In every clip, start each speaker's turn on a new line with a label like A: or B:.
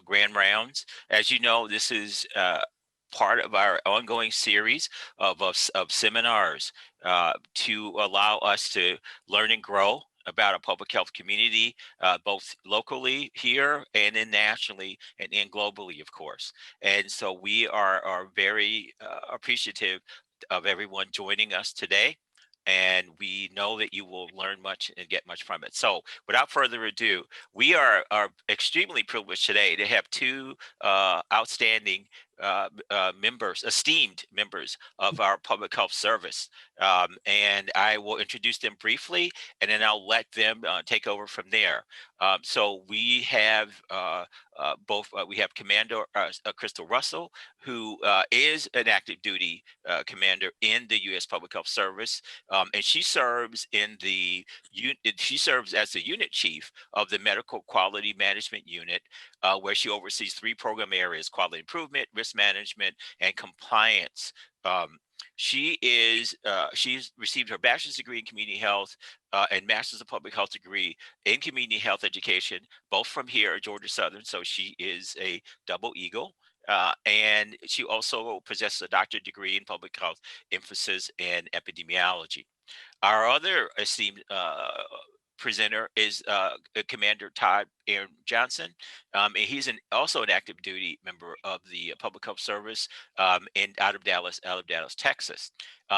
A: Grand Rounds. As you know, this is part of our ongoing series of seminars to allow us to learn and grow about a public health community, both locally here and then nationally and globally, of course. And so we are very appreciative of everyone joining us today. And we know that you will learn much and get much from it. So, without further ado, we are extremely privileged today to have two outstanding members, esteemed members of our public health service. And I will introduce them briefly, and then I'll let them take over from there. So we have we have Commander Crystal Russell, who is an active duty commander in the U.S. Public Health Service, and she serves she serves as the unit chief of the Medical Quality Management Unit, where she oversees three program areas: quality improvement, risk management, and compliance. Um, she's received her bachelor's degree in community health and master's of public health degree in community health education, both from here at Georgia Southern. So she is a double eagle. And she also possesses a doctorate degree in public health, emphasis in epidemiology. Our other esteemed presenter is Commander Todd Aaron Johnson. And he's also an active duty member of the Public Health Service out of Dallas, Texas.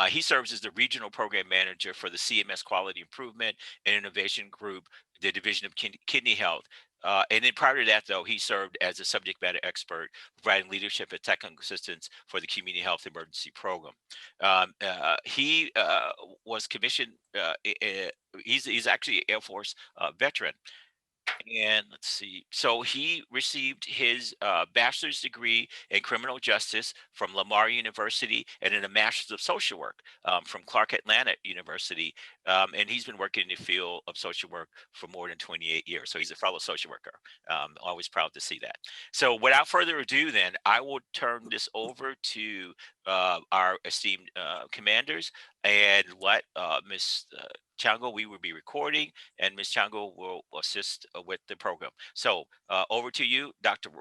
A: He serves as the regional program manager for the CMS Quality Improvement and Innovation Group, the Division of Kidney Health. And then prior to that, though, he served as a subject matter expert, providing leadership and technical assistance for the Community Health Emergency Program. He was commissioned. He's actually an Air Force veteran. And let's see. So he received his bachelor's degree in criminal justice from Lamar University, and then a master's of social work from Clark Atlanta University. And he's been working in the field of social work for more than 28 years. So he's a fellow social worker. Always proud to see that. So without further ado, then I will turn this over to our esteemed commanders and let Ms. Chango, we will be recording, and Ms. Chango will assist with the program. So over to you, Dr.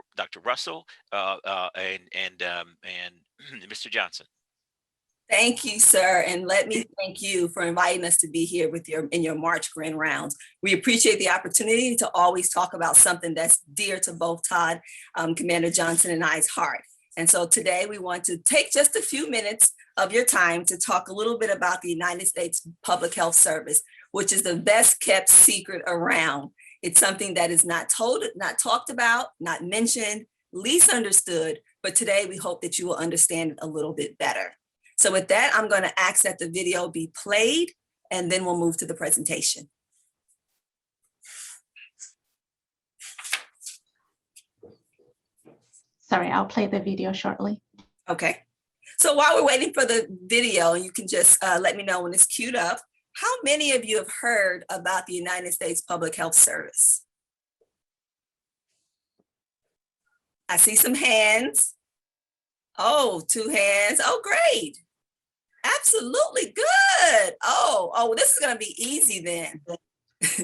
A: Russell, and Mr. Johnson.
B: Thank you, sir. And let me thank you for inviting us to be here with in your March Grand Rounds. We appreciate the opportunity to always talk about something that's dear to both Todd, Commander Johnson, and I's heart. And so today we want to take just a few minutes of your time to talk a little bit about the United States Public Health Service, which is the best kept secret around. It's something that is not told, not talked about, not mentioned, least understood, but today we hope that you will understand it a little bit better. So with that, I'm going to ask that the video be played, and then we'll move to the presentation.
C: Sorry, I'll play the video shortly.
B: Okay. So while we're waiting for the video, you can just let me know when it's queued up. How many of you have heard about the United States Public Health Service? I see some hands. Oh, 2 hands. Oh, great. Absolutely good. Oh, this is going to be easy then.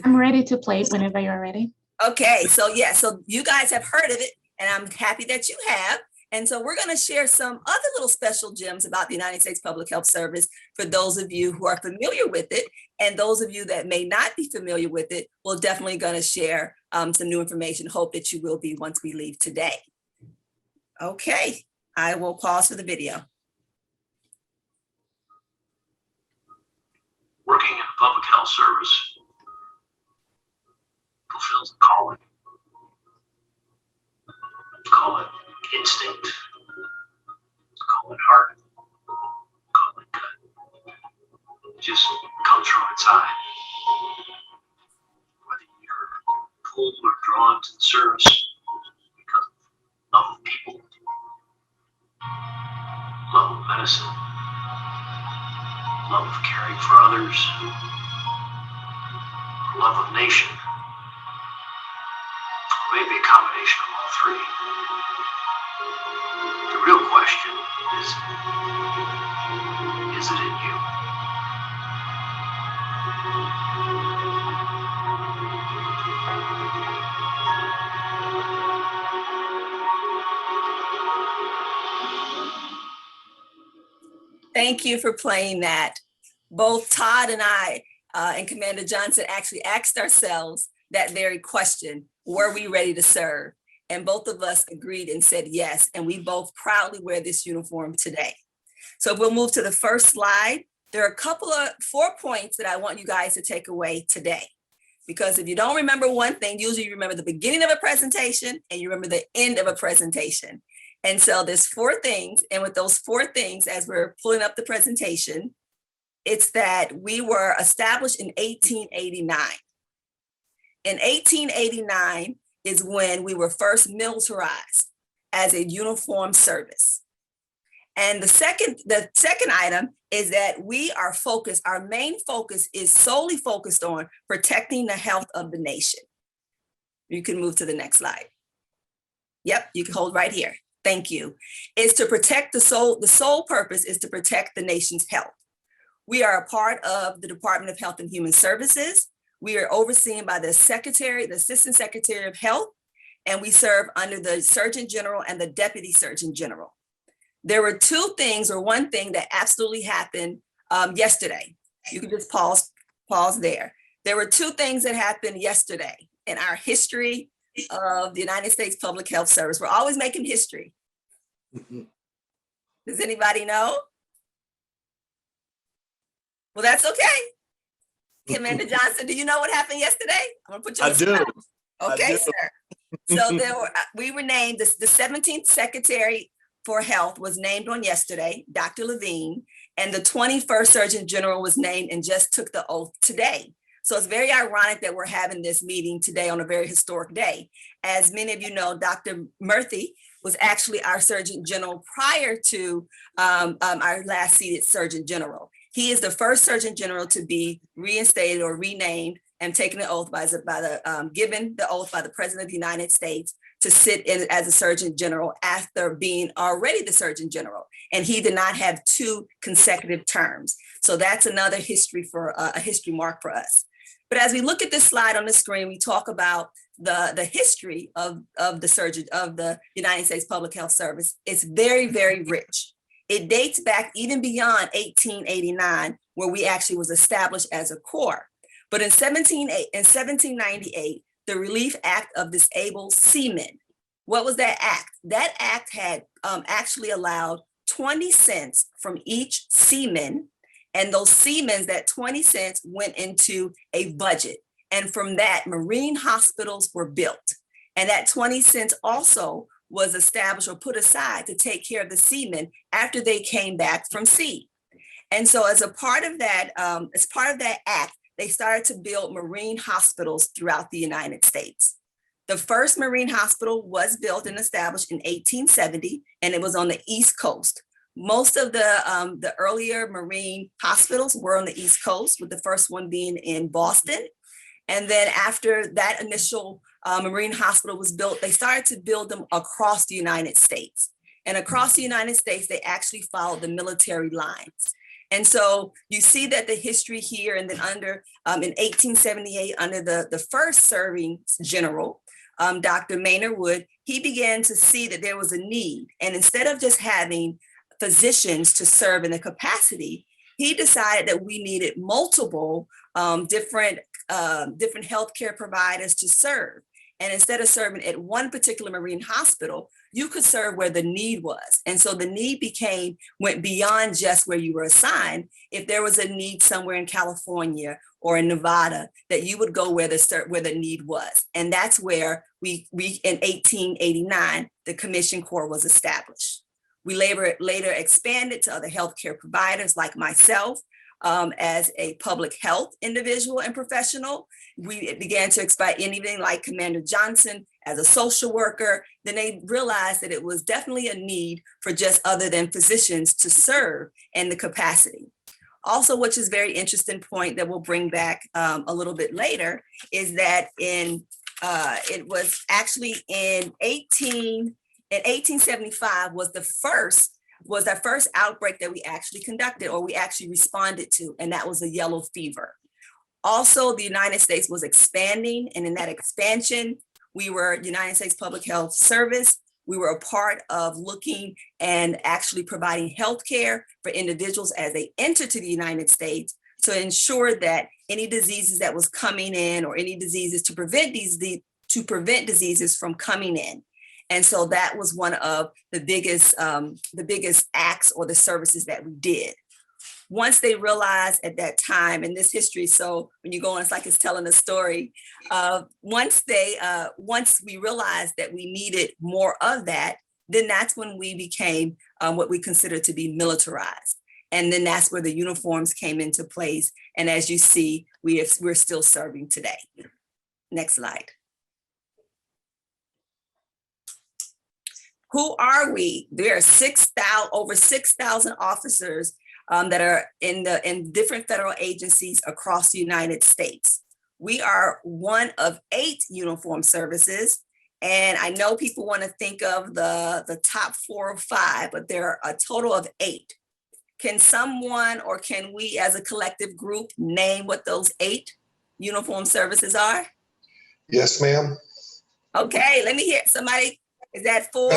C: I'm ready to play whenever you're ready.
B: Okay, so yeah, so you guys have heard of it, and I'm happy that you have. And so we're going to share some other little special gems about the United States Public Health Service for those of you who are familiar with it, and those of you that may not be familiar with it, we're definitely going to share some new information. Hope that you will be once we leave today. Okay, I will pause for the video.
D: Working in the public health service fulfills the calling. Call it instinct, call it heart, call it gut. It just comes from inside. Whether you're pulled or drawn to the service because of love of people, love of medicine, love of caring for others, love of nation, maybe a combination of all three. The real question is it in you?
B: thank you for playing that. Both Todd and I and Commander Johnson actually asked ourselves that very question, were we ready to serve? And both of us agreed and said yes, and we both proudly wear this uniform today. So we'll move to the first slide. There are a 4 points that I want you guys to take away today. Because if you don't remember one thing, usually you remember the beginning of a presentation and you remember the end of a presentation. And so there's 4 things. And with those 4 things, as we're pulling up the presentation, it's that we were established in 1889. In 1889 is when we were first militarized as a uniformed service. And the second item is that we are focused, our main focus is solely focused on protecting the health of the nation. You can move to the next slide. Yep, you can hold right here. Thank you. Is to protect the sole purpose is to protect the nation's health. We are a part of the Department of Health and Human Services. We are overseen by the Assistant Secretary of Health, and we serve under the Surgeon General and the Deputy Surgeon General. There were 2 things or one thing that absolutely happened yesterday. You can just pause there. There were 2 things that happened yesterday in our history of the United States Public Health Service. We're always making history. Does anybody know? Well, that's okay. Commander Johnson, do you know what happened yesterday? I'm gonna put you on the spot. Okay, sir. So we were named, the 17th Secretary for Health was named on yesterday, Dr. Levine, and the 21st Surgeon General was named and just took the oath today. So it's very ironic that we're having this meeting today on a very historic day. As many of you know, Dr. Murthy was actually our Surgeon General prior to our last seated Surgeon General. He is the first Surgeon General to be reinstated or renamed and taken the oath given the oath by the President of the United States to sit in as a Surgeon General after being already the Surgeon General. And he did not have 2 consecutive terms. So that's another history for a history mark for us. But as we look at this slide on the screen, we talk about the history of the United States Public Health Service. It's very, very rich. It dates back even beyond 1889, where we actually was established as a corps. But in 1798, the Relief Act of Disabled Seamen. What was that act? That act had actually allowed 20 cents from each seaman, and those seamen, that 20 cents went into a budget. And from that, marine hospitals were built. And that 20 cents also was established or put aside to take care of the seamen after they came back from sea. And so as part of that act, they started to build marine hospitals throughout the United States. The first marine hospital was built and established in 1870, and it was on the East Coast. Most of the earlier marine hospitals were on the East Coast, with the first one being in Boston. And then after that initial marine hospital was built, they started to build them across the United States. And across the United States, they actually followed the military lines. And so you see that the history here, and then in 1878, under the first serving general, Dr. Maynard Wood, he began to see that there was a need. And instead of just having physicians to serve in the capacity, he decided that we needed multiple different healthcare providers to serve. And instead of serving at one particular marine hospital, you could serve where the need was. And so the need went beyond just where you were assigned. If there was a need somewhere in California or in Nevada, that you would go where the need was. And that's where we in 1889, the Commission Corps was established. We later expanded to other healthcare providers like myself. As a public health individual and professional, we began to expand anything like Commander Johnson as a social worker. Then they realized that it was definitely a need for just other than physicians to serve in the capacity. Also, which is very interesting point that we'll bring back a little bit later, is that it was actually in 1875 was our first outbreak that we actually conducted, or we actually responded to, and that was the yellow fever. Also, the United States was expanding, and in that expansion, we were United States Public Health Service. We were a part of looking and actually providing health care for individuals as they enter to the United States to ensure that any diseases that was coming in or any diseases to prevent diseases from coming in. And so that was one of the biggest acts or the services that we did. Once they realized at that time in this history, so when you go on, it's like it's telling a story. Once we realized that we needed more of that, then that's when we became what we consider to be militarized. And then that's where the uniforms came into place. And as you see, we're still serving today. Next slide. Who are we? There are over 6,000 officers that are in different federal agencies across the United States. We are one of 8 uniform services. And I know people want to think of the top 4 or 5, but there are a total of 8. Can someone or can we as a collective group name what those 8 uniform services are?
E: Yes, ma'am.
B: Okay, let me hear somebody. Is that 4?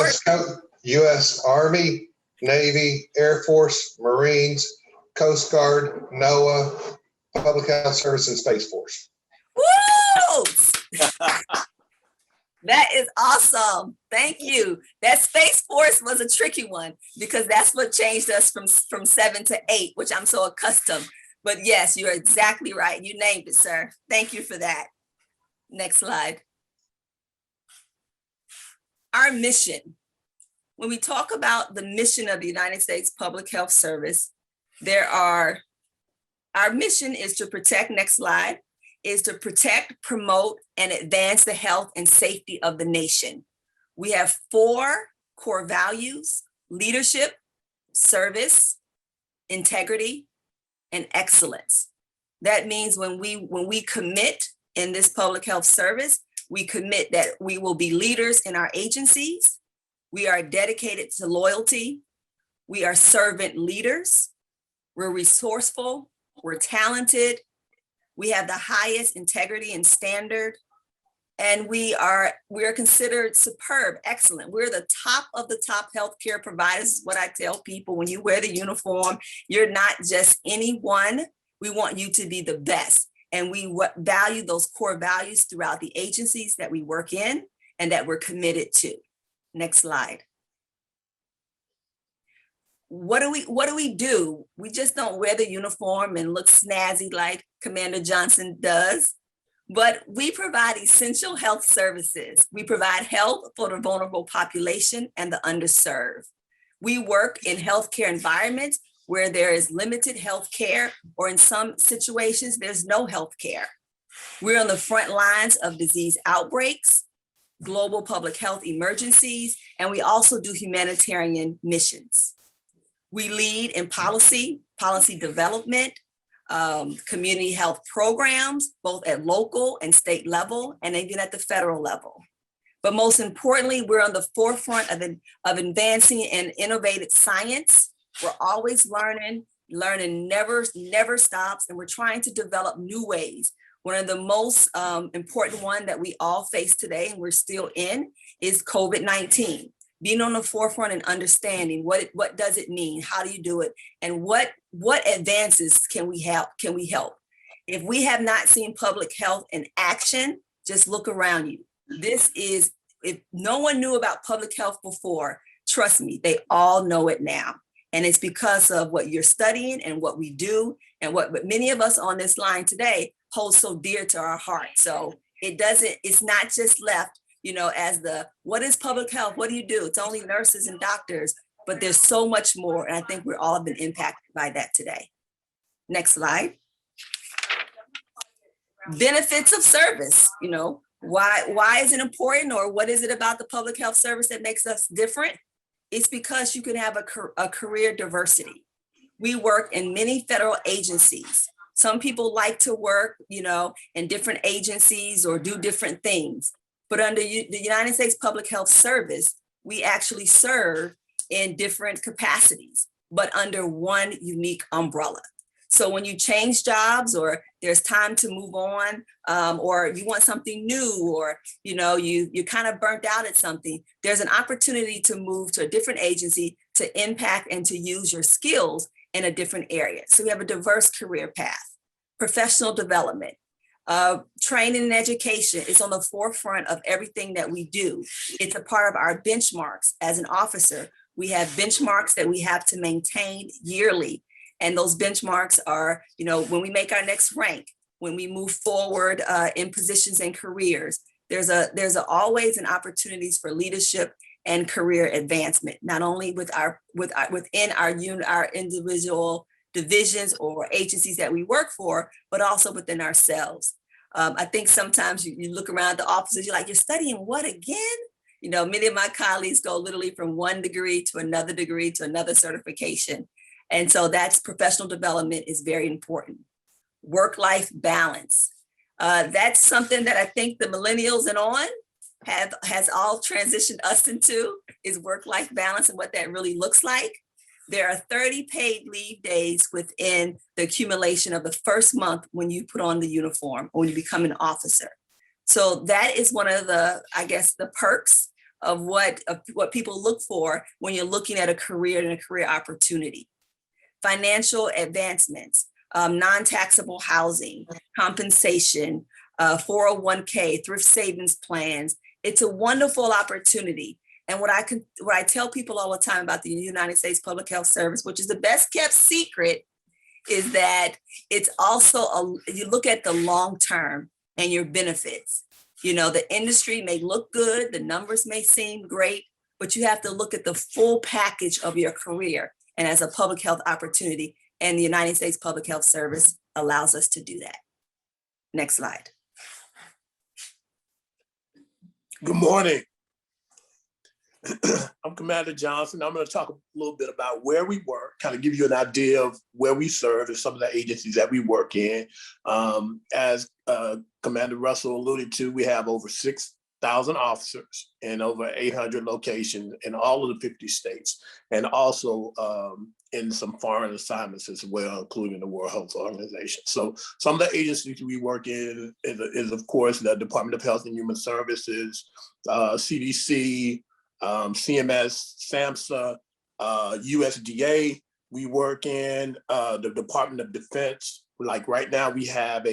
E: U.S. Army, Navy, Air Force, Marines, Coast Guard, NOAA, Public Health Service, and Space Force.
B: Woo! That is awesome. Thank you. That Space Force was a tricky one because that's what changed us from 7 to 8, which I'm so accustomed. But yes, you're exactly right. You named it, sir. Thank you for that. Next slide. Our mission. When we talk about the mission of the United States Public Health Service, our mission is to protect, next slide, is to protect, promote, and advance the health and safety of the nation. We have 4 core values: leadership, service, integrity, and excellence. That means when we commit in this public health service, we commit that we will be leaders in our agencies. We are dedicated to loyalty. We are servant leaders. We're resourceful. We're talented. We have the highest integrity and standard. And we are considered superb, excellent. We're the top of the top healthcare providers. What I tell people, when you wear the uniform, you're not just anyone. We want you to be the best. And we value those core values throughout the agencies that we work in and that we're committed to. Next slide. What do we do? We just don't wear the uniform and look snazzy like Commander Johnson does, but we provide essential health services. We provide health for the vulnerable population and the underserved. We work in healthcare environments where there is limited health care, or in some situations, there's no health care. We're on the front lines of disease outbreaks, global public health emergencies, and we also do humanitarian missions. We lead in policy development, community health programs, both at local and state level, and even at the federal level. But most importantly, we're on the forefront of advancing and innovative science. We're always learning never stops, and we're trying to develop new ways. One of the most important one that we all face today, and we're still in, is COVID-19. Being on the forefront and understanding what does it mean, how do you do it, and what advances can we help? If we have not seen public health in action, just look around you. If no one knew about public health before, trust me, they all know it now. And it's because of what you're studying and what we do and what many of us on this line today hold so dear to our heart. So it's not just left, as what is public health? What do you do? It's only nurses and doctors, but there's so much more. And I think we're all been impacted by that today. Next slide. Benefits of service, why is it important, or what is it about the public health service that makes us different? It's because you can have a career diversity. We work in many federal agencies. Some people like to work, in different agencies or do different things. But under the United States Public Health Service, we actually serve in different capacities, but under one unique umbrella. So when you change jobs or there's time to move on, or you want something new, or you're kind of burnt out at something, there's an opportunity to move to a different agency to impact and to use your skills in a different area. So we have a diverse career path. Professional development, training and education is on the forefront of everything that we do. It's a part of our benchmarks. As an officer, we have benchmarks that we have to maintain yearly. And those benchmarks are, when we make our next rank, when we move forward in positions and careers, there's always an opportunities for leadership and career advancement, not only within our individual divisions or agencies that we work for, but also within ourselves. I think sometimes you look around the offices, you're like, you're studying what again? Many of my colleagues go literally from one degree to another certification. And so that's professional development is very important. Work-life balance. That's something that I think the millennials and on has all transitioned us into, is work-life balance and what that really looks like. There are 30 paid leave days within the accumulation of the first month when you put on the uniform or when you become an officer. So that is one of the, I guess, the perks of what people look for when you're looking at a career and a career opportunity. Financial advancements, non-taxable housing, compensation, 401k, thrift savings plans. It's a wonderful opportunity. And what I tell people all the time about the United States Public Health Service, which is the best kept secret, is that it's also, you look at the long term and your benefits. The industry may look good, the numbers may seem great, but you have to look at the full package of your career and as a public health opportunity. And the United States Public Health Service allows us to do that. Next slide.
F: Good morning. I'm Commander Johnson. I'm going to talk a little bit about where we work, kind of give you an idea of where we serve and some of the agencies that we work in. As Commander Russell alluded to, we have over 6,000 officers in over 800 locations in all of the 50 states, and also in some foreign assignments as well, including the World Health Organization. So some of the agencies we work in is of course, the Department of Health and Human Services, CDC, CMS, SAMHSA, USDA. We work in the Department of Defense. Like right now, we have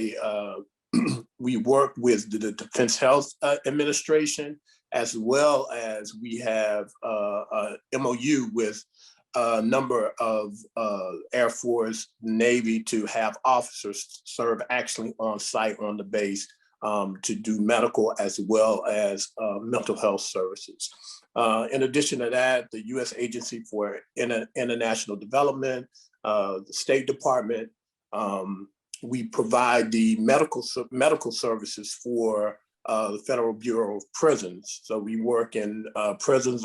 F: we work with the Defense Health Administration, as well as we have a MOU with a number of Air Force, Navy to have officers serve actually on site on the base to do medical as well as mental health services. In addition to that, the U.S. Agency for International Development, the State Department, we provide the medical services for the Federal Bureau of Prisons. So we work in prisons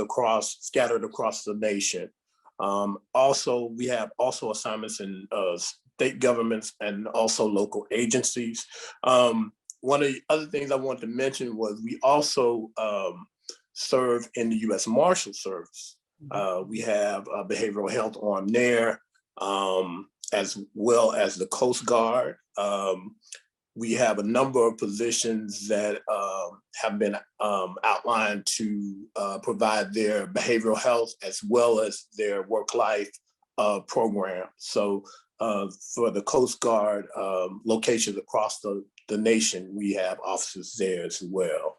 F: scattered across the nation. Also, we have assignments in state governments and also local agencies. One of the other things I wanted to mention was we also serve in the U.S. Marshal Service. We have a behavioral health arm there, as well as the Coast Guard. We have a number of positions that have been outlined to provide their behavioral health as well as their work-life program. So for the Coast Guard locations across the nation, we have officers there as well.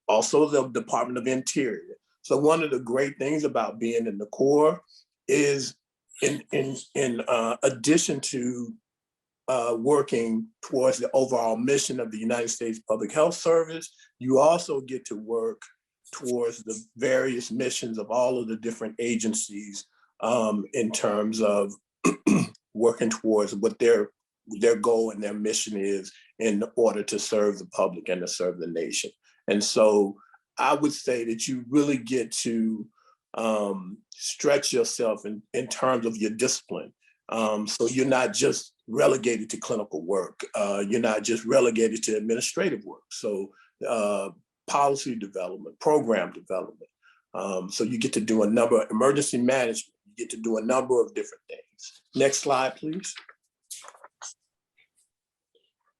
F: Also the Department of Interior. So one of the great things about being in the Corps is in addition to working towards the overall mission of the United States Public Health Service, you also get to work towards the various missions of all of the different agencies in terms of working towards what their goal and their mission is in order to serve the public and to serve the nation. And so I would say that you really get to stretch yourself in terms of your discipline. So you're not just relegated to clinical work. You're not just relegated to administrative work. So policy development, program development. So you get to do a number of emergency management. You get to do a number of different things. Next slide, please.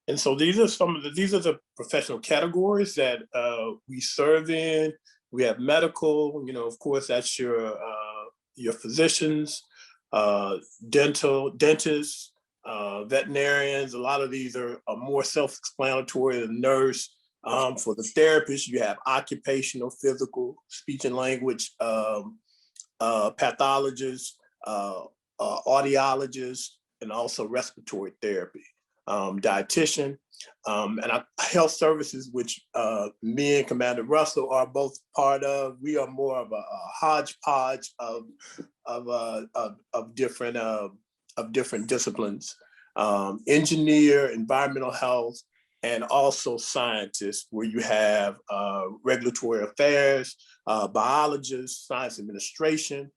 F: And so these are these are the professional categories that we serve in. We have medical, of course, that's your physicians, dentists, veterinarians. A lot of these are more self-explanatory than nurse. For the therapist, you have occupational, physical, speech and language, pathologists, audiologists, and also respiratory therapy, dietitian, and health services, which me and Commander Russell are both part of. We are more of a hodgepodge of different disciplines, engineer, environmental health, and also scientists, where you have regulatory affairs, biologists, science administration.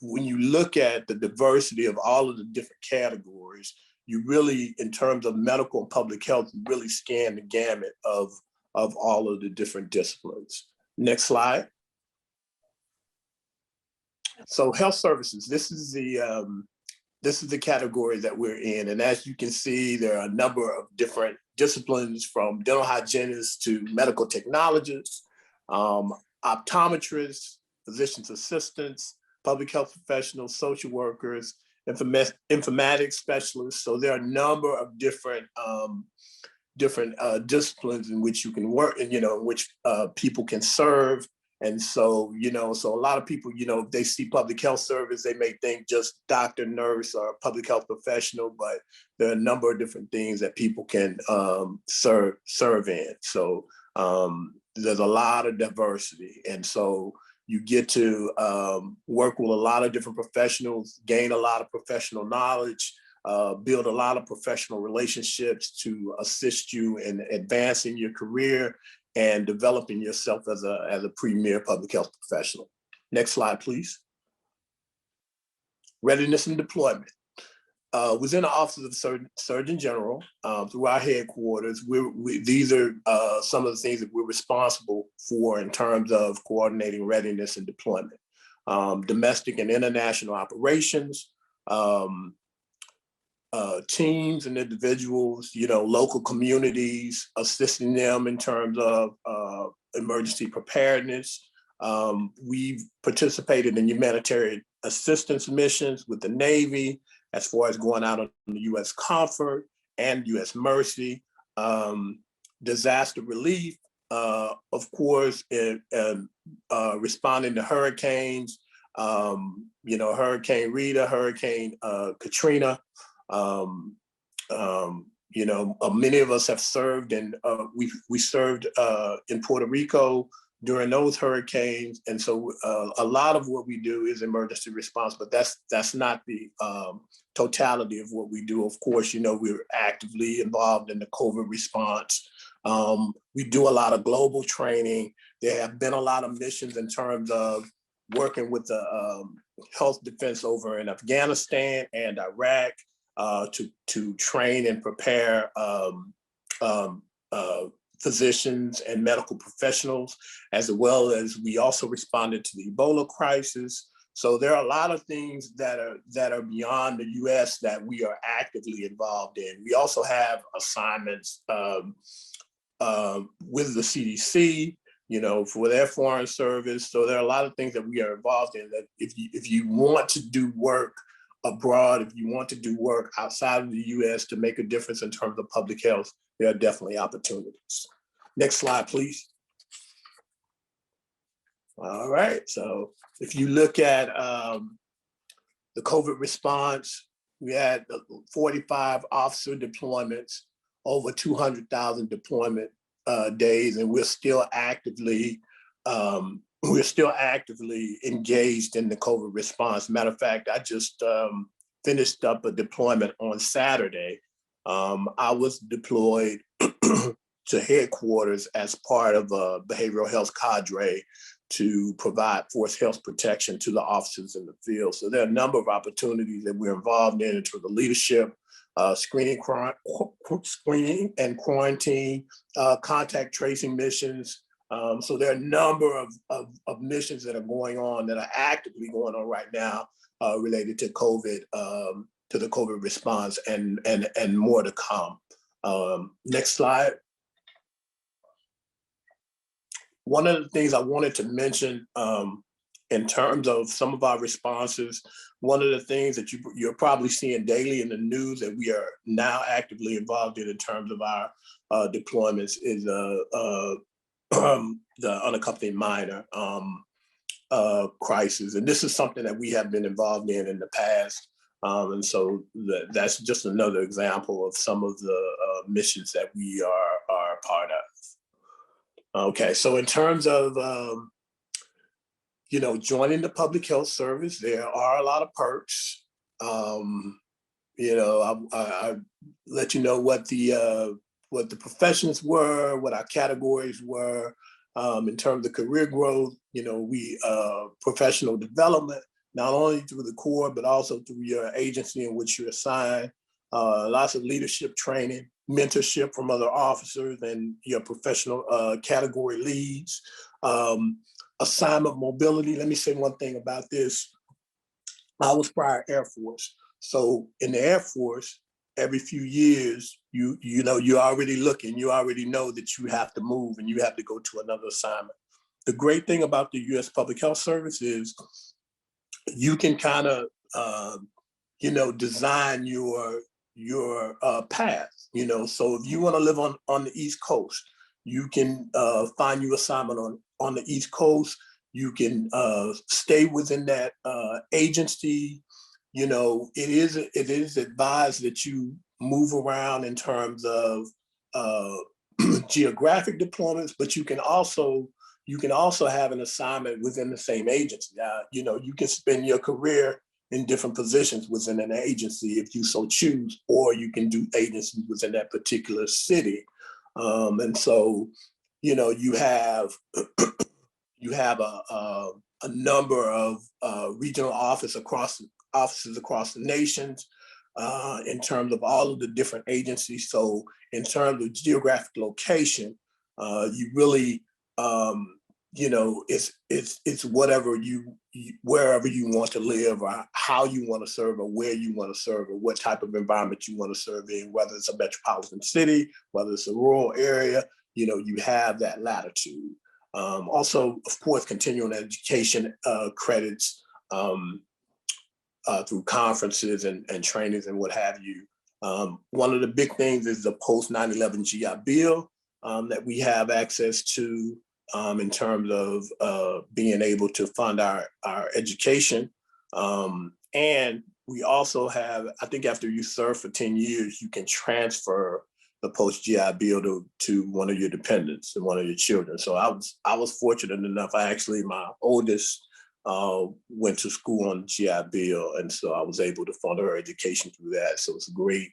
F: When you look at the diversity of all of the different categories, you really, in terms of medical and public health, you really scan the gamut of all of the different disciplines. Next slide. So health services, this is the category that we're in. And as you can see, there are a number of different disciplines, from dental hygienists to medical technologists, optometrists, physician's assistants, public health professionals, social workers, informatics specialists. So there are a number of different disciplines in which you can work, and in which people can serve. And so, so a lot of people, if they see public health service, they may think just doctor, nurse, or public health professional, but there are a number of different things that people can serve in. So there's a lot of diversity. And so you get to work with a lot of different professionals, gain a lot of professional knowledge, build a lot of professional relationships to assist you in advancing your career and developing yourself as a premier public health professional. Next slide, please. Readiness and deployment. Within the Office of the Surgeon General, through our headquarters, these are some of the things that we're responsible for in terms of coordinating readiness and deployment. Domestic and international operations, teams and individuals, local communities, assisting them in terms of emergency preparedness. We've participated in humanitarian assistance missions with the Navy, as far as going out on the U.S. Comfort and U.S. Mercy, disaster relief, of course, responding to hurricanes, Hurricane Rita, Hurricane Katrina. Many of us have served, and we served in Puerto Rico during those hurricanes. And so a lot of what we do is emergency response, but that's not the totality of what we do. Of course, we're actively involved in the COVID response. We do a lot of global training. There have been a lot of missions in terms of working with the health defense over in Afghanistan and Iraq to train and prepare physicians and medical professionals, as well as we also responded to the Ebola crisis. So there are a lot of things that are beyond the U.S. that we are actively involved in. We also have assignments with the CDC, for their foreign service. So there are a lot of things that we are involved in that if you want to do work abroad, if you want to do work outside of the U.S. to make a difference in terms of public health, there are definitely opportunities. Next slide, please. All right, so if you look at the COVID response, we had 45 officer deployments, over 200,000 deployment days, and we're still actively engaged in the COVID response. Matter of fact, I just finished up a deployment on Saturday. I was deployed to headquarters as part of a behavioral health cadre to provide forced health protection to the officers in the field. So there are a number of opportunities that we're involved in terms of leadership, screening and quarantine, contact tracing missions. So there are a number of missions that are going on, that are actively going on right now related to COVID to the COVID response, and more to come. Next slide. One of the things I wanted to mention in terms of some of our responses, one of the things that you're probably seeing daily in the news that we are now actively involved in terms of our deployments is the unaccompanied minor crisis. And this is something that we have been involved in the past. And so that's just another example of some of the missions that we are part of. Okay, so in terms of joining the public health service, there are a lot of perks. I let you know what the professions were, what our categories were. In terms of career growth, we professional development, not only through the Corps, but also through your agency in which you're assigned. Lots of leadership training, mentorship from other officers and your professional category leads. Assignment mobility. Let me say one thing about this. I was prior Air Force. So in the Air Force, every few years, you're already looking, you already know that you have to move and you have to go to another assignment. The great thing about the U.S. Public Health Service is you can kind of, design your path. So if you want to live on the East Coast, you can find your assignment on the East Coast. You can stay within that agency. It is advised that you move around in terms of geographic deployments, but you can also have an assignment within the same agency. You can spend your career in different positions within an agency if you so choose, or you can do agencies within that particular city. And so, you have a number of regional offices across the nations in terms of all of the different agencies. So in terms of geographic location, you really, it's whatever wherever you want to live, or how you want to serve, or where you want to serve, or what type of environment you want to serve in, whether it's a metropolitan city, whether it's a rural area, you have that latitude. Also, of course, continuing education credits through conferences and trainings and what have you. One of the big things is the post 9/11 GI Bill that we have access to in terms of being able to fund our education. And we also have, I think after you serve for 10 years, you can transfer the post GI Bill to one of your dependents and one of your children. So I was fortunate enough. My oldest went to school on the GI Bill, and so I was able to fund her education through that. So it's a great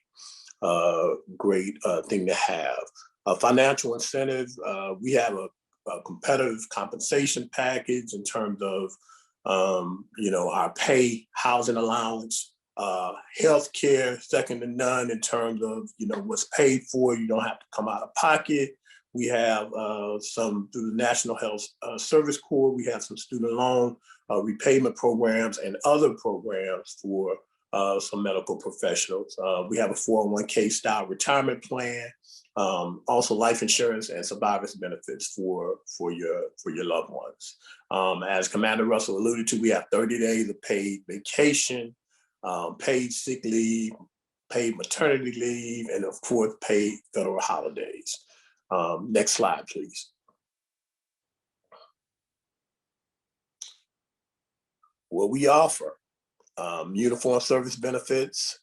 F: thing to have. Financial incentive. We have a competitive compensation package in terms of our pay, housing allowance, health care, second to none in terms of what's paid for. You don't have to come out of pocket. We have some through the National Health Service Corps. We have some student loan repayment programs and other programs for some medical professionals. We have a 401k style retirement plan. Also life insurance and survivors benefits for your loved ones. As Commander Russell alluded to, we have 30 days of paid vacation, paid sick leave, paid maternity leave, and of course, paid federal holidays. Next slide, please. What we offer, uniform service benefits.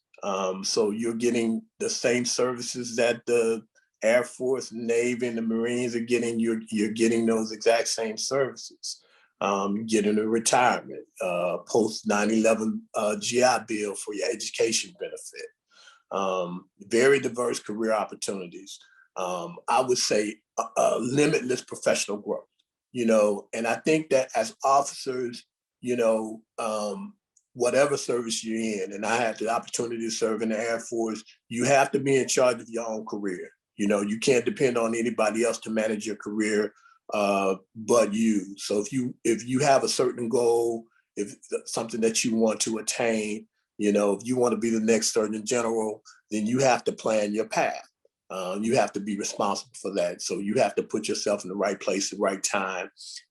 F: So you're getting the same services that the Air Force, Navy, and the Marines are getting. You're getting those exact same services. Getting a retirement, post 9/11 GI Bill for your education benefit. Very diverse career opportunities. I would say limitless professional growth. And I think that as officers, whatever service you're in, and I had the opportunity to serve in the Air Force, you have to be in charge of your own career. You can't depend on anybody else to manage your career but you. So if you have a certain goal, if something that you want to attain, If you want to be the next Surgeon General, then you have to plan your path. You have to be responsible for that. So you have to put yourself in the right place at the right time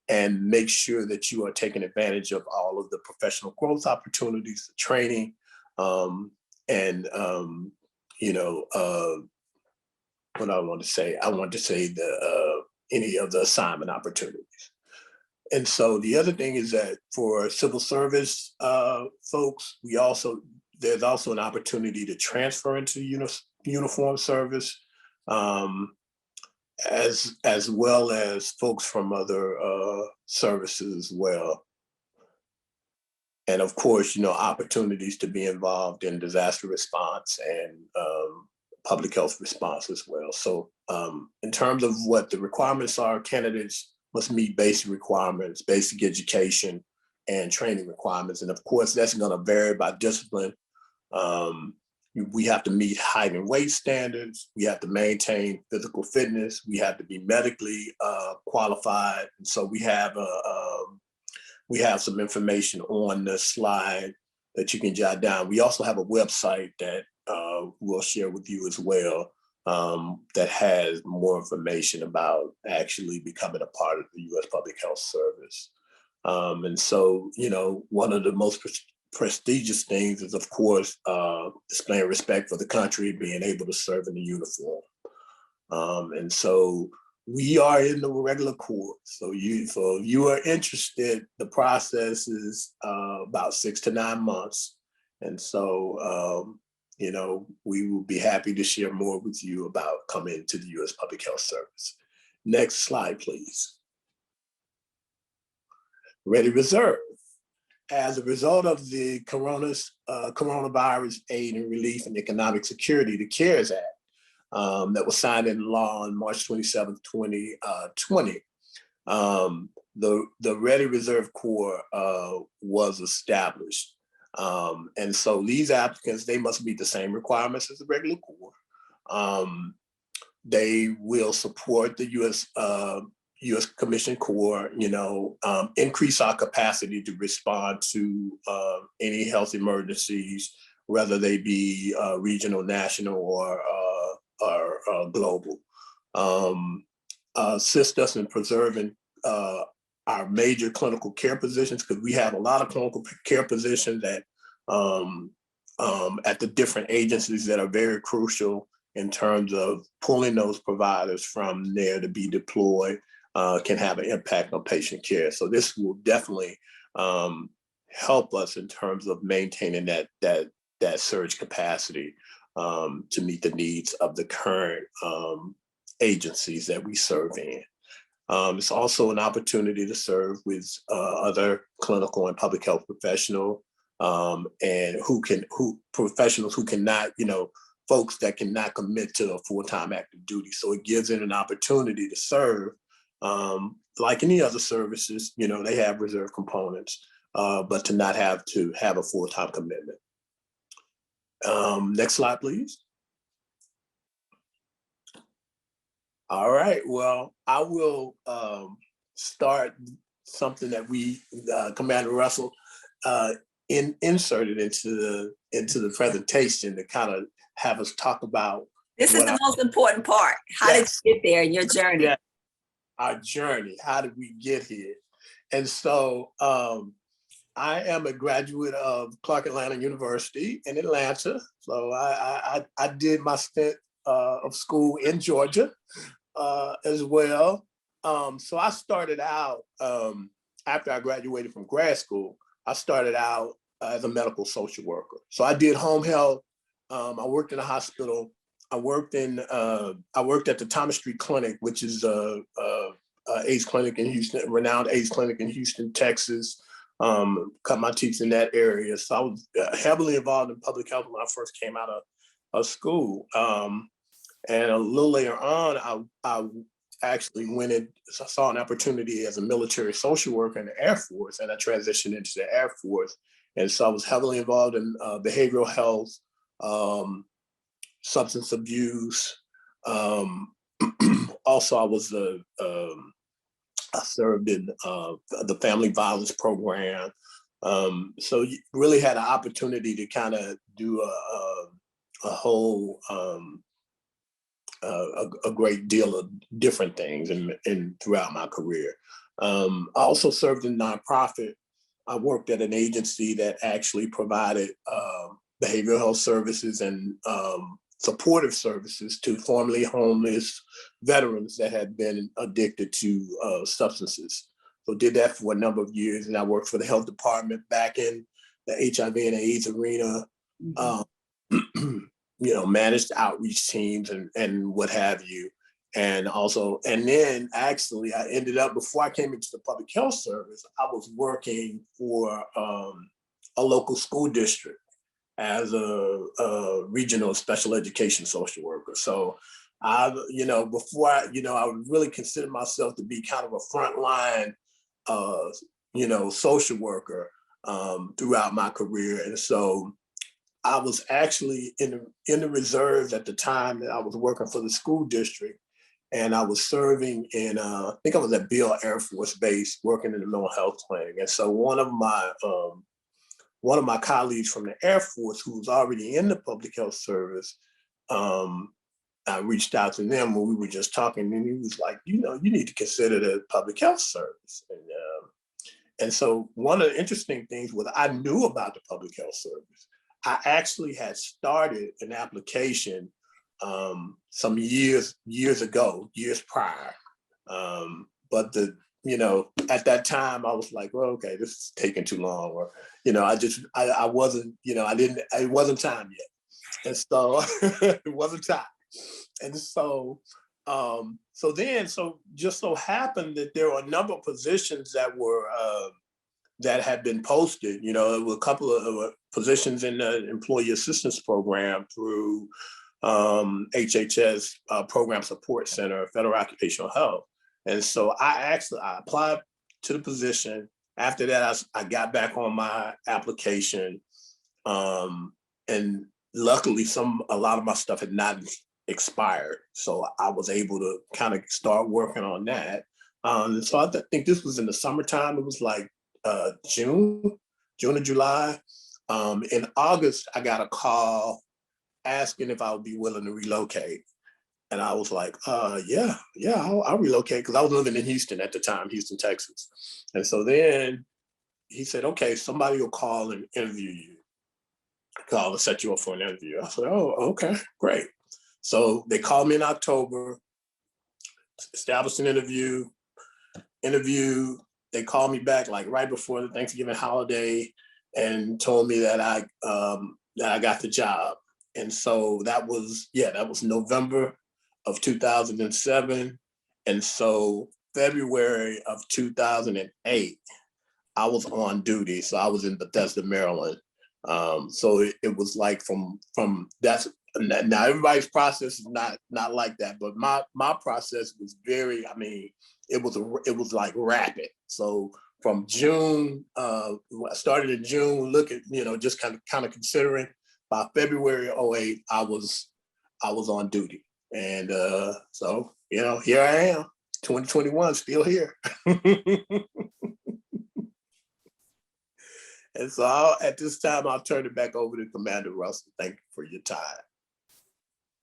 F: and make sure that you are taking advantage of all of the professional growth opportunities, the training, and what I want to say. I want to say any of the assignment opportunities. And so the other thing is that for civil service folks, there's also an opportunity to transfer into uniform service, as well as folks from other services as well. And of course, opportunities to be involved in disaster response and public health response as well. So in terms of what the requirements are, candidates must meet basic requirements, basic education, and training requirements. And of course, that's going to vary by discipline. We have to meet height and weight standards. We have to maintain physical fitness. We have to be medically qualified. And so we have some information on the slide that you can jot down. We also have a website that we'll share with you as well, that has more information about actually becoming a part of the U.S. Public Health Service. And so, one of the most prestigious things is, of course, displaying respect for the country, being able to serve in the uniform. And so we are in the regular Corps. So if you are interested, the process is about 6 to 9 months. And so, we will be happy to share more with you about coming to the U.S. Public Health Service. Next slide, please. Ready Reserve. As a result of the coronavirus aid and relief and economic security, the CARES Act, that was signed into law on March 27th, 2020, the Ready Reserve Corps was established. And so these applicants, they must meet the same requirements as the regular Corps. They will support the U.S. Commission Corps, increase our capacity to respond to any health emergencies, whether they be regional, national, or global. Assist us in preserving our major clinical care positions, because we have a lot of clinical care positions at the different agencies that are very crucial in terms of pulling those providers from there to be deployed. Can have an impact on patient care. So this will definitely help us in terms of maintaining that surge capacity to meet the needs of the current agencies that we serve in. It's also an opportunity to serve with other clinical and public health professionals, and professionals who cannot, folks that cannot commit to a full-time active duty. So it gives them an opportunity to serve. Like any other services, they have reserve components, but to not have to have a full-time commitment. Next slide, please. All right, well, I will start something that we, Commander Russell, inserted into the presentation to kind of have us talk about.
B: This is the most important part. How did you get there in your journey?
F: Yeah. Our journey. How did we get here? And so I am a graduate of Clark Atlanta University in Atlanta. So I did my stint of school in Georgia as well. So I started out, after I graduated from grad school, I started out as a medical social worker. So I did home health. I worked in a hospital. I worked at the Thomas Street Clinic, which is a AIDS clinic in Houston, renowned AIDS clinic in Houston, Texas. Cut my teeth in that area. So I was heavily involved in public health when I first came out of school. And a little later on, I actually I saw an opportunity as a military social worker in the Air Force, and I transitioned into the Air Force. And so I was heavily involved in behavioral health, substance abuse. Also, I served in the family violence program. So you really had an opportunity to kind of do a whole a great deal of different things in throughout my career. I also served in nonprofit. I worked at an agency that actually provided behavioral health services and supportive services to formerly homeless veterans that had been addicted to substances. So did that for a number of years, and I worked for the health department back in the HIV and AIDS arena. Managed outreach teams and what have you. And then actually I ended up, before I came into the public health service, I was working for a local school district as a regional special education social worker. So before I would really consider myself to be kind of a frontline, social worker throughout my career. And so I was actually in the reserves at the time that I was working for the school district, and I was serving in I think I was at Beale Air Force Base working in the mental health clinic. And so one of my colleagues from the Air Force, who was already in the public health service, I reached out to them when we were just talking, and he was like, you need to consider the public health service. And so one of the interesting things was I knew about the public health service. I actually had started an application some years ago, years prior. But at that time I was like, well, okay, this is taking too long, or, I wasn't, it wasn't time yet. And so it wasn't time. And so, just so happened that there were a number of positions that were, that had been posted. There were a couple of positions in the employee assistance program through HHS Program Support Center, Federal Occupational Health. And so I applied to the position. After that, I got back on my application. And luckily a lot of my stuff had not expired. So I was able to kind of start working on that. So I think this was in the summertime. It was like June or July. In August, I got a call asking if I would be willing to relocate. And I was like, yeah, I'll relocate, because I was living in Houston at the time, Houston, Texas. And so then he said, okay, somebody will call and interview you. Call and set you up for an interview. I said, oh, okay, great. So they called me in October, established an interview. They called me back like right before the Thanksgiving holiday and told me that I got the job. And so that was November of 2007. And so February of 2008, I was on duty. So I was in Bethesda, Maryland. So it was like from that's, now everybody's process is not like that, but my process was very, it was like rapid. So from June, I started in June, just kind of considering. By February 2008, I was on duty. And so, here I am, 2021, still here. And so at this time, I'll turn it back over to Commander Russell. Thank you for your time.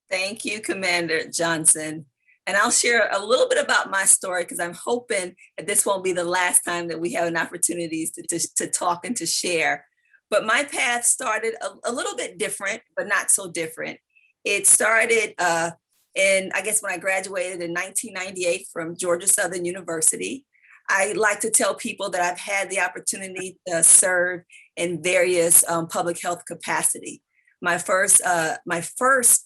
B: Thank you, Commander Johnson. And I'll share a little bit about my story, because I'm hoping that this won't be the last time that we have an opportunity to talk and to share. But my path started a little bit different, but not so different. It started when I graduated in 1998 from Georgia Southern University. I like to tell people that I've had the opportunity to serve in various public health capacity. My first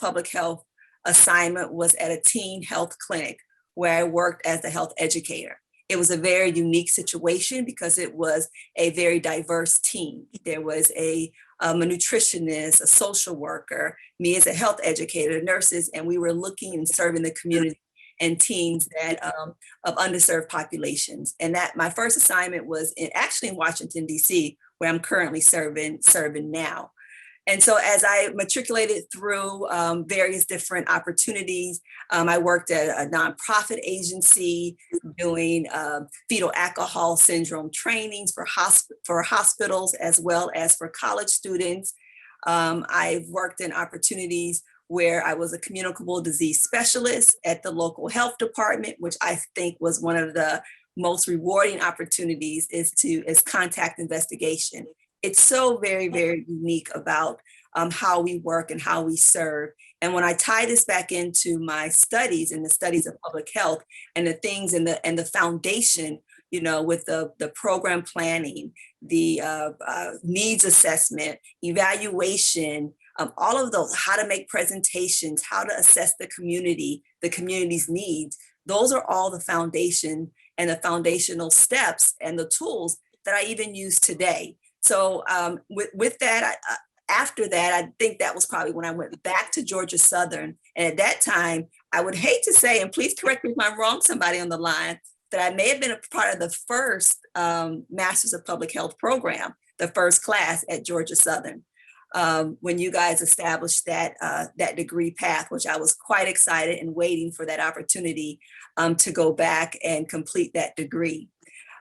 B: public health assignment was at a teen health clinic where I worked as a health educator. It was a very unique situation because it was a very diverse team. There was a nutritionist, a social worker, me as a health educator, nurses, and we were looking and serving the community and teens that of underserved populations. And that my first assignment was actually in Washington, D.C., where I'm currently serving now. And so as I matriculated through various different opportunities, I worked at a nonprofit agency doing fetal alcohol syndrome trainings for hospitals as well as for college students. I've worked in opportunities where I was a communicable disease specialist at the local health department, which I think was one of the most rewarding opportunities is contact investigation. It's so very, very unique about how we work and how we serve. And when I tie this back into my studies and the studies of public health and the things and the foundation, you know, with the program planning, the needs assessment, evaluation, all of those, how to make presentations, how to assess the community's needs, those are all the foundation and the foundational steps and the tools that I even use today. So with that, after that, I think that was probably when I went back to Georgia Southern. And at that time, I would hate to say, and please correct me if I'm wrong, somebody on the line, that I may have been a part of the first Masters of Public Health program, the first class at Georgia Southern, when you guys established that degree path, which I was quite excited and waiting for that opportunity to go back and complete that degree.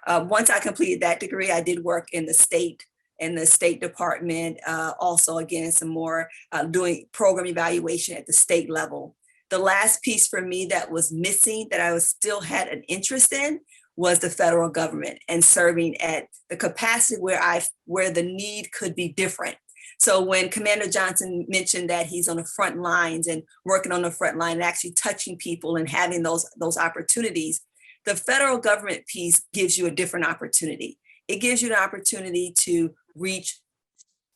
B: Once I completed that degree, I did work in the State Department, also again, some more doing program evaluation at the state level. The last piece for me that was missing that I still had an interest in was the federal government and serving at the capacity where the need could be different. So when Commander Johnson mentioned that he's on the front lines and working on the front line and actually touching people and having those opportunities, the federal government piece gives you a different opportunity. It gives you an opportunity to reach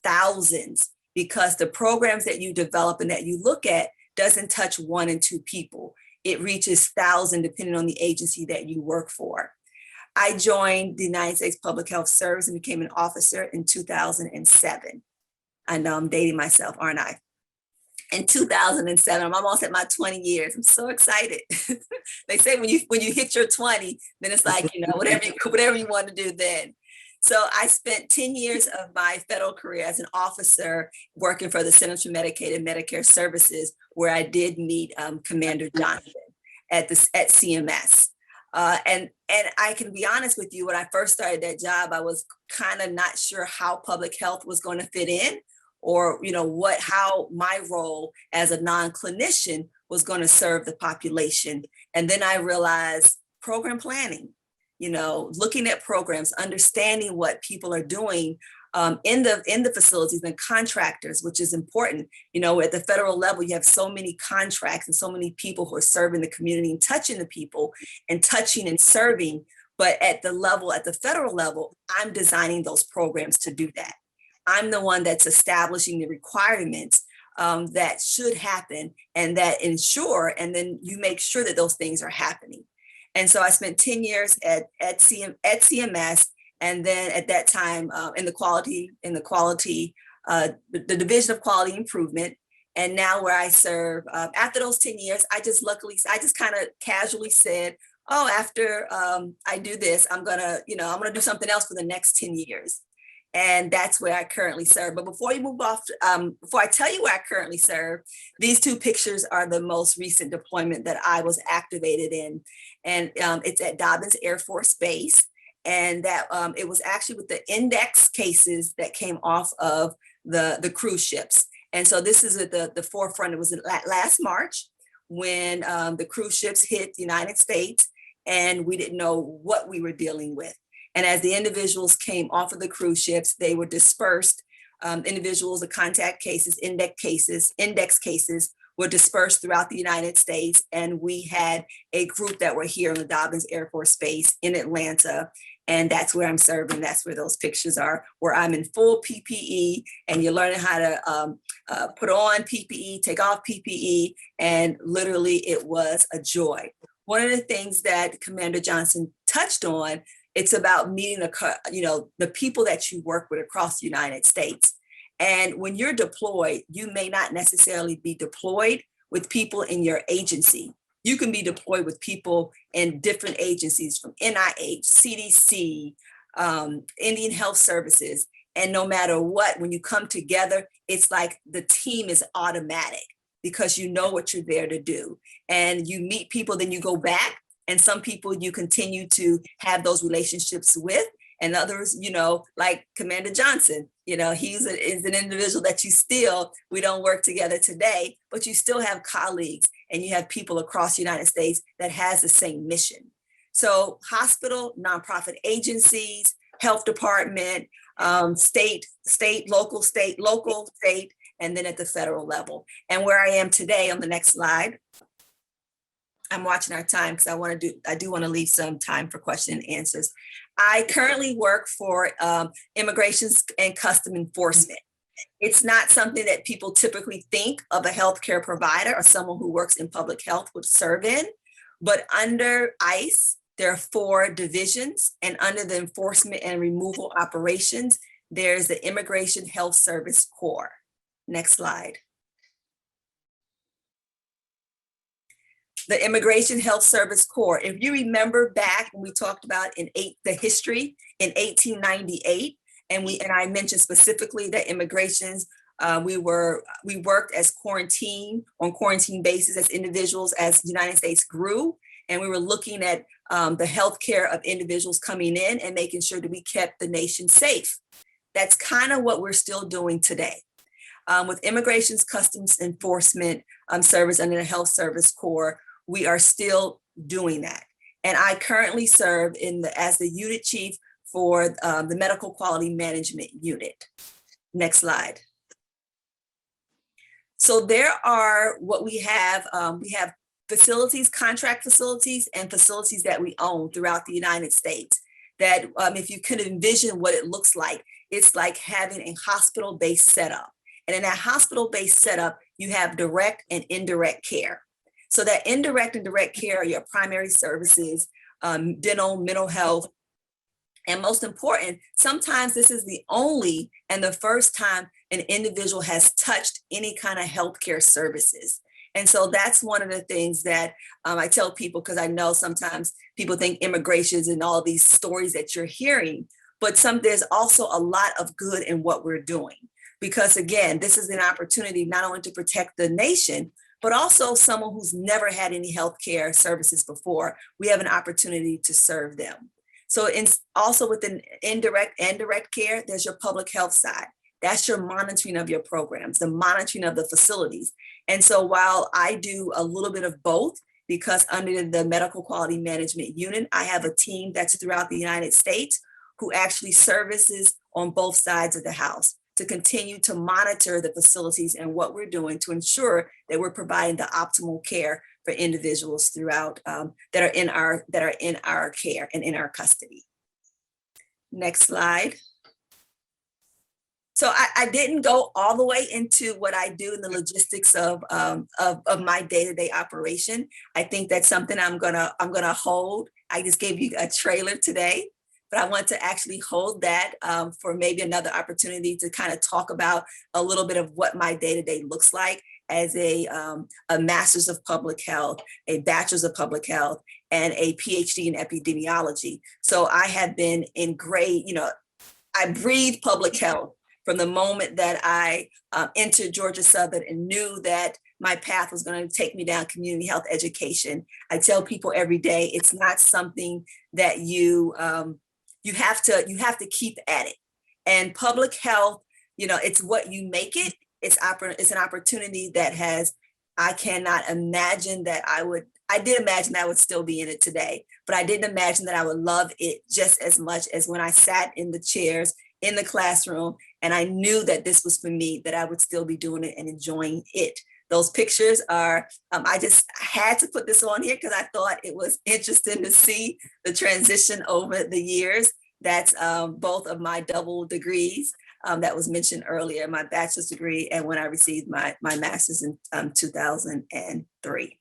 B: thousands because the programs that you develop and that you look at doesn't touch 1 and 2 people. It reaches thousands depending on the agency that you work for. I joined the United States Public Health Service and became an officer in 2007. I know I'm dating myself, aren't I? In 2007, I'm almost at my 20 years. I'm so excited. They say when you hit your 20, then it's like, you know, whatever you want to do then. So I spent 10 years of my federal career as an officer working for the Centers for Medicaid and Medicare Services, where I did meet Commander Johnson at CMS. And I can be honest with you, when I first started that job, I was kind of not sure how public health was going to fit in, or you know how my role as a non-clinician was going to serve the population. And then I realized program planning, you know, looking at programs, understanding what people are doing in the facilities and contractors, which is important. You know, at the federal level, you have so many contracts and so many people who are serving the community and touching the people and touching and serving. But at the federal level, I'm designing those programs to do that. I'm the one that's establishing the requirements that should happen and that ensure, and then you make sure that those things are happening. And so I spent 10 years at CMS, and then at that time in the Division of Quality Improvement. And now where I serve, after those 10 years, I just kind of casually said, oh, after I do this, I'm gonna do something else for the next 10 years. And that's where I currently serve. But before you move off, before I tell you where I currently serve, these 2 pictures are the most recent deployment that I was activated in. And it's at Dobbins Air Force Base. And that it was actually with the index cases that came off of the cruise ships. And so this is at the forefront. It was last March when the cruise ships hit the United States and we didn't know what we were dealing with. And as the individuals came off of the cruise ships, they were dispersed. Individuals, the contact cases, index cases were dispersed throughout the United States. And we had a group that were here on the Dobbins Air Force Base in Atlanta. And that's where I'm serving. That's where those pictures are, where I'm in full PPE and you're learning how to put on PPE, take off PPE. And literally it was a joy. One of the things that Commander Johnson touched on, it's about meeting the people that you work with across the United States. And when you're deployed, you may not necessarily be deployed with people in your agency. You can be deployed with people in different agencies from NIH, CDC, Indian Health Services. And no matter what, when you come together, it's like the team is automatic because you know what you're there to do. And you meet people, then you go back, and some people you continue to have those relationships with, and others, like Commander Johnson, is an individual that we don't work together today, but you still have colleagues and you have people across the United States that has the same mission. So hospital, nonprofit agencies, health department, state, local, state, and then at the federal level. And where I am today on the next slide, I'm watching our time because I do want to leave some time for question and answers. I currently work for Immigration and Customs Enforcement. It's not something that people typically think of a healthcare provider or someone who works in public health would serve in, but under ICE, there are 4 divisions, and under the enforcement and removal operations, there's the Immigration Health Service Corps. Next slide. The Immigration Health Service Corps. If you remember back when we talked about the history in 1898, and I mentioned specifically that immigrations, we worked as on quarantine basis as individuals as the United States grew, and we were looking at the healthcare of individuals coming in and making sure that we kept the nation safe. That's kind of what we're still doing today. With Immigration Customs Enforcement Service under the Health Service Corps, we are still doing that. And I currently serve as the unit chief for the Medical Quality Management Unit. Next slide. So there are what we have facilities, contract facilities, and facilities that we own throughout the United States that if you could envision what it looks like, it's like having a hospital-based setup. And in that hospital-based setup, you have direct and indirect care. So that indirect and direct care are your primary services, dental, mental health, and most important, sometimes this is the only and the first time an individual has touched any kind of healthcare services. And so that's one of the things that I tell people, because I know sometimes people think immigrations and all these stories that you're hearing, but there's also a lot of good in what we're doing. Because again, this is an opportunity not only to protect the nation, but also someone who's never had any healthcare services before, we have an opportunity to serve them. So also within indirect and direct care, there's your public health side. That's your monitoring of your programs, the monitoring of the facilities. And so while I do a little bit of both, because under the Medical Quality Management Unit, I have a team that's throughout the United States who actually services on both sides of the house to continue to monitor the facilities and what we're doing to ensure that we're providing the optimal care for individuals throughout that are in our care and in our custody. Next slide. So I didn't go all the way into what I do in the logistics of my day-to-day operation. I think that's something I'm gonna hold. I just gave you a trailer today, but I want to actually hold that for maybe another opportunity to kind of talk about a little bit of what my day-to-day looks like as a master's of public health, a bachelor's of public health, and a PhD in epidemiology. So I have been in I breathe public health from the moment that I entered Georgia Southern and knew that my path was going to take me down community health education. I tell people every day, it's not something that you have to keep at it. And public health, it's what you make it. It's an opportunity that I cannot imagine that I did imagine that I would still be in it today, but I didn't imagine that I would love it just as much as when I sat in the chairs in the classroom and I knew that this was for me, that I would still be doing it and enjoying it. Those pictures are, I just had to put this on here because I thought it was interesting to see the transition over the years. That's both of my double degrees that was mentioned earlier, my bachelor's degree, and when I received my master's in 2003.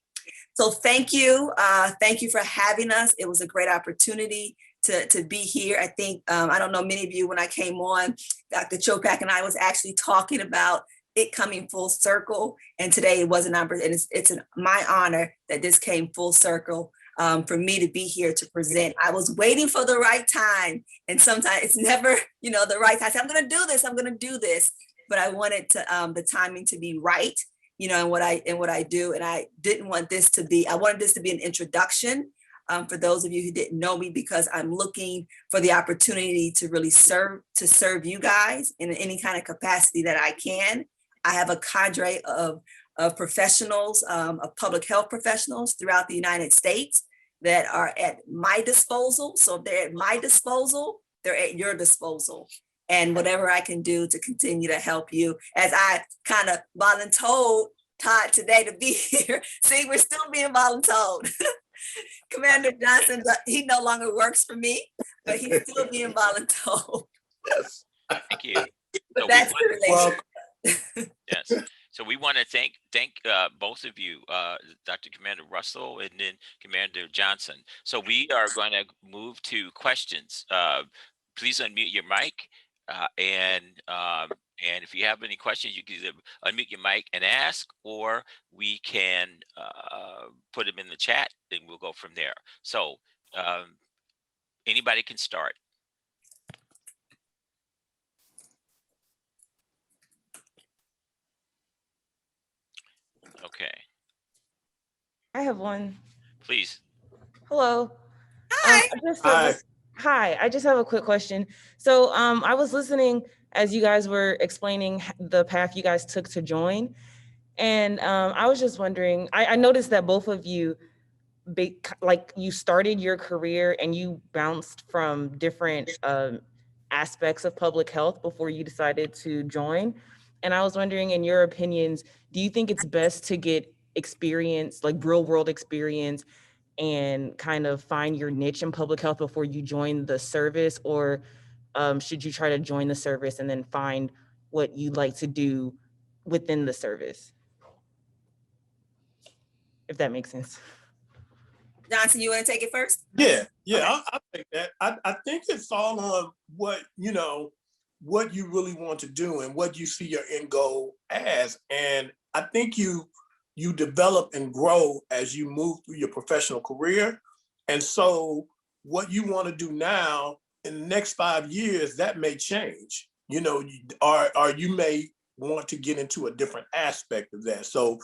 B: So thank you. Thank you for having us. It was a great opportunity to be here. I think, I don't know, many of you, when I came on, Dr. Chopak and I was actually talking about it coming full circle. And today it was an opportunity, and it's my honor that this came full circle for me to be here to present. I was waiting for the right time, and sometimes it's never, the right time. I say, I'm going to do this. I'm going to do this, but I wanted to the timing to be right, in what I do, and I didn't want this to be. I wanted this to be an introduction for those of you who didn't know me, because I'm looking for the opportunity to really serve you guys in any kind of capacity that I can. I have a cadre of professionals, of public health professionals throughout the United States that are at my disposal. So if they're at my disposal, they're at your disposal. And whatever I can do to continue to help you, as I kind of voluntold Todd today to be here. See, we're still being voluntold. Commander Johnson, he no longer works for me, but he's still being voluntold.
F: Yes.
A: Thank you.
B: But that's the relation.
A: Yes. So we want to thank both of you, Dr. Commander Russell and then Commander Johnson. So we are going to move to questions. Please unmute your mic, and if you have any questions, you can either unmute your mic and ask, or we can put them in the chat, and we'll go from there. So anybody can start. Okay,
G: I have one.
A: please.
G: Hello.
B: Hi.
G: Hi. I just have a quick question. So I was listening as you guys were explaining the path you guys took to join. And I was just wondering, I noticed that both of you, you started your career and you bounced from different aspects of public health before you decided to join. And I was wondering, in your opinions, do you think it's best to get experience, like real world experience, and kind of find your niche in public health before you join the service? Or should you try to join the service and then find what you'd like to do within the service? If that makes sense.
B: Johnson, you want to take it first?
F: Yeah,
B: Okay.
F: I think that. I think it's all on what you really want to do and what you see your end goal as. And I think you develop and grow as you move through your professional career. And so what you want to do now in the next 5 years, that may change, or you may want to get into a different aspect of that. So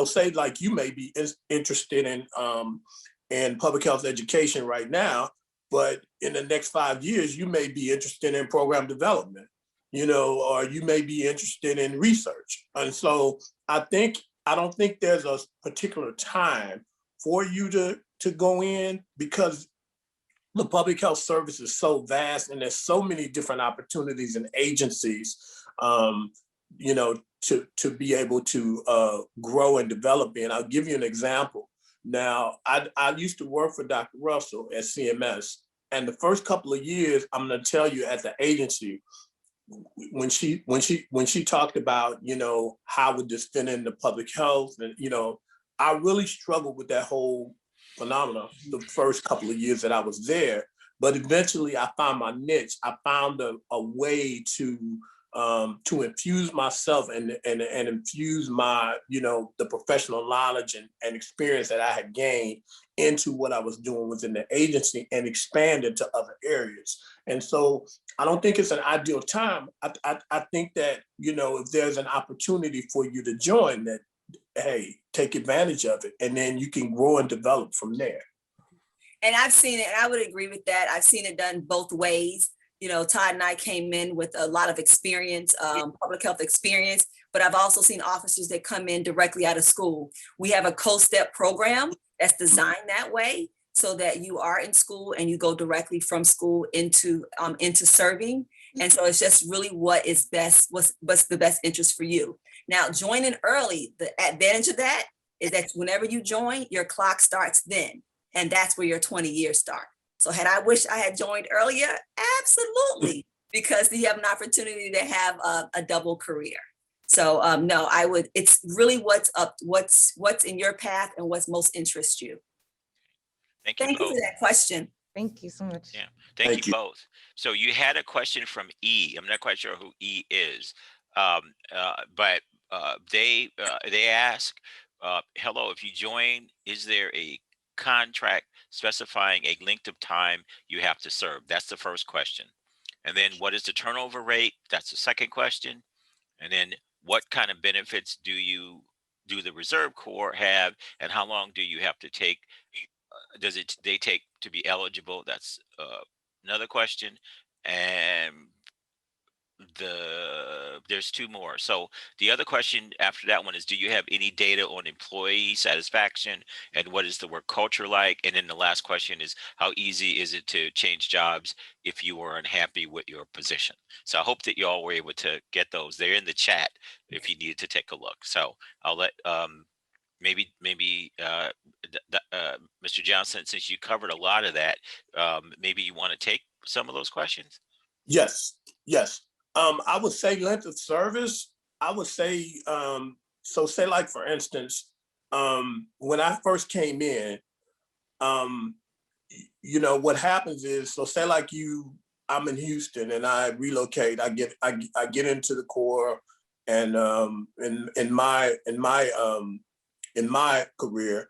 F: say like you may be interested in public health education right now, but in the next 5 years, you may be interested in program development, or you may be interested in research. And so I don't think there's a particular time for you to go in, because the public health service is so vast and there's so many different opportunities and agencies, to be able to grow and develop in. I'll give you an example. Now, I used to work for Dr. Russell at CMS, and the first couple of years, I'm going to tell you, at the agency, when she talked about, how would this fit into public health, and I really struggled with that whole phenomenon the first couple of years that I was there. But eventually, I found my niche. I found a way to infuse myself and infuse my, the professional knowledge and experience that I had gained into what I was doing within the agency, and expand into other areas. And so I don't think it's an ideal time. I think that, if there's an opportunity for you to join, that, hey, take advantage of it, and then you can grow and develop from there.
B: And I've seen it, and I would agree with that. I've seen it done both ways. Todd and I came in with a lot of experience, public health experience, but I've also seen officers that come in directly out of school. We have a co-step program that's designed that way, so that you are in school and you go directly from school into serving. And so it's just really what is best, what's the best interest for you. Now, joining early, the advantage of that is that whenever you join, your clock starts then, and that's where your 20 years start. So had I wished I had joined earlier? Absolutely, because you have an opportunity to have a double career. So no, I would. It's really what's in your path and what's most interests you.
A: Thank you
B: Thank you
A: both.
B: for that question.
G: Thank you so much.
A: Yeah, thank you both. So you had a question from E. I'm not quite sure who E is, but they ask, hello, if you join, is there a contract specifying a length of time you have to serve? That's the first question. And then what is the turnover rate? That's the second question. And then what kind of benefits do the Reserve Corps have, and how long do you have to take? They take to be eligible? That's another question. And there's two more. So the other question after that one is, do you have any data on employee satisfaction and what is the work culture like? And then the last question is, how easy is it to change jobs if you are unhappy with your position? So I hope that you all were able to get those. They're in the chat if you needed to take a look. So I'll let maybe Mr. Johnson, since you covered a lot of that, maybe you want to take some of those questions.
F: Yes, yes. I would say length of service. I would say, so say like for instance, when I first came in, you know, what happens is, so say like I'm in Houston and I relocate, I get into the Corps, and in my career,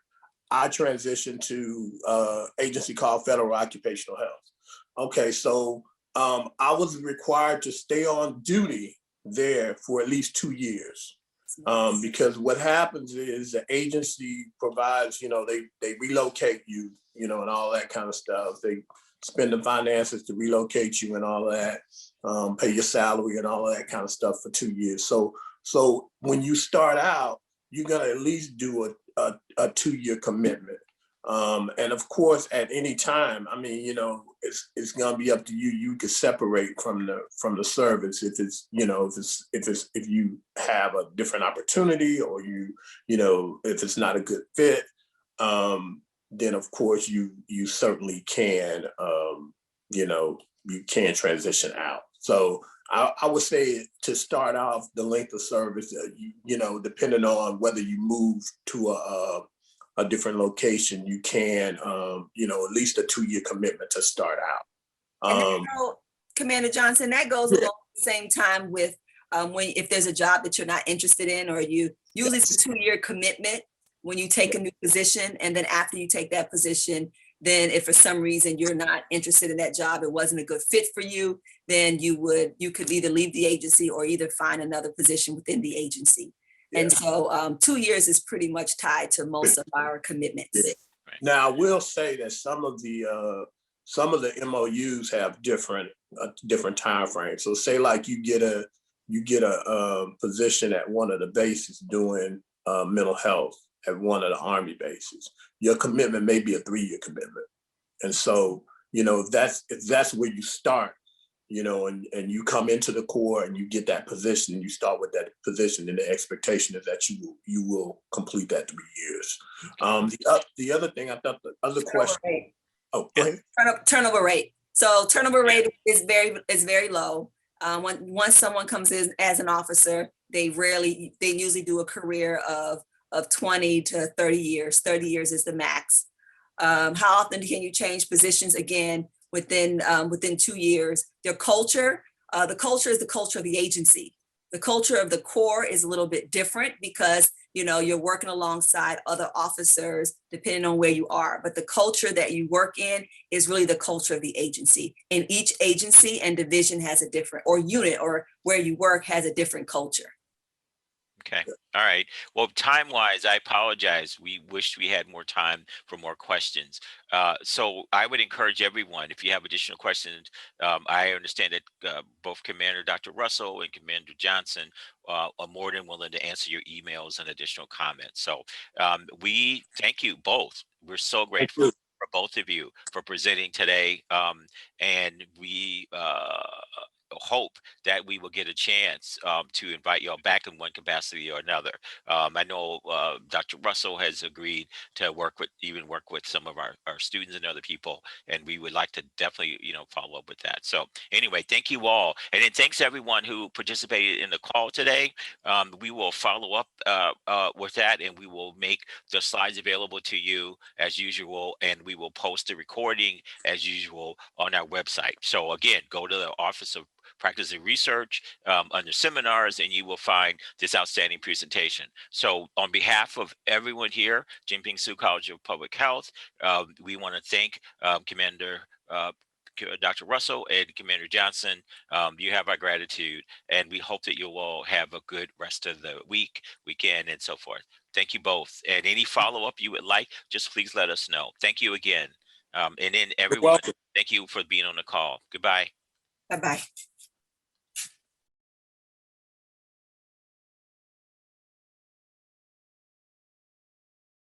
F: I transitioned to agency called Federal Occupational Health. Okay, so I was required to stay on duty there for at least 2 years. Because what happens is the agency provides, you know, they relocate you, you know, and all that kind of stuff. They spend the finances to relocate you and all of that, pay your salary and all of that kind of stuff for 2 years. So when you start out, you're gonna at least do a 2-year commitment. And of course, at any time, I mean, you know, it's gonna be up to you. You could separate from the service if it's, you know, if you have a different opportunity, or you know, if it's not a good fit, then of course you certainly can, you know, you can transition out. So I would say to start off, the length of service, you know, depending on whether you move to a different location, you can, you know, at least a 2-year commitment to start out.
B: And Commander Johnson, that goes along the same time with if there's a job that you're not interested in, or usually it's a 2-year commitment when you take a new position, and then after you take that position, then if for some reason you're not interested in that job, it wasn't a good fit for you, then you could either leave the agency or either find another position within the agency. Yeah. And so 2 years is pretty much tied to most of our commitments.
F: Yeah. Now, I will say that some of the MOUs have different time frames. So say like you get a position at one of the bases doing mental health at one of the Army bases. Your commitment may be a 3-year commitment. And so, you know, if that's where you start, you know, and you come into the Corps and you get that position, and you start with that position, and the expectation is that you will complete that 3 years. The other thing, I thought the other question. Rate. Oh, go ahead.
B: Turnover rate. So turnover rate is very low. Once someone comes in as an officer, they usually do a career of 20 to 30 years. 30 years is the max. How often can you change positions? Again, within 2 years. Their culture, the culture is the culture of the agency. The culture of the Corps is a little bit different because, you know, you're working alongside other officers depending on where you are. But the culture that you work in is really the culture of the agency. And each agency and division has a different, or unit, or where you work has a different culture.
A: Okay. All right. Well, time-wise, I apologize. We wish we had more time for more questions. So I would encourage everyone, if you have additional questions, I understand that both Commander Dr. Russell and Commander Johnson are more than willing to answer your emails and additional comments. So we thank you both. We're so grateful for both of you for presenting today. And we hope that we will get a chance to invite y'all back in one capacity or another. I know Dr. Russell has agreed to work with some of our students and other people, and we would like to definitely, you know, follow up with that. So anyway, thank you all. And then thanks everyone who participated in the call today. We will follow up with that, and we will make the slides available to you as usual, and we will post the recording as usual on our website. So again, go to the Office of practicing research under seminars, and you will find this outstanding presentation. So on behalf of everyone here, Jiann-Ping Sioux College of Public Health, we want to thank Commander Dr. Russell and Commander Johnson. You have our gratitude, and we hope that you'll all have a good rest of the week, weekend, and so forth. Thank you both. And any follow-up you would like, just please let us know. Thank you again. And then everyone,
F: welcome.
A: thank you for being on the call. Goodbye.
B: Bye-bye.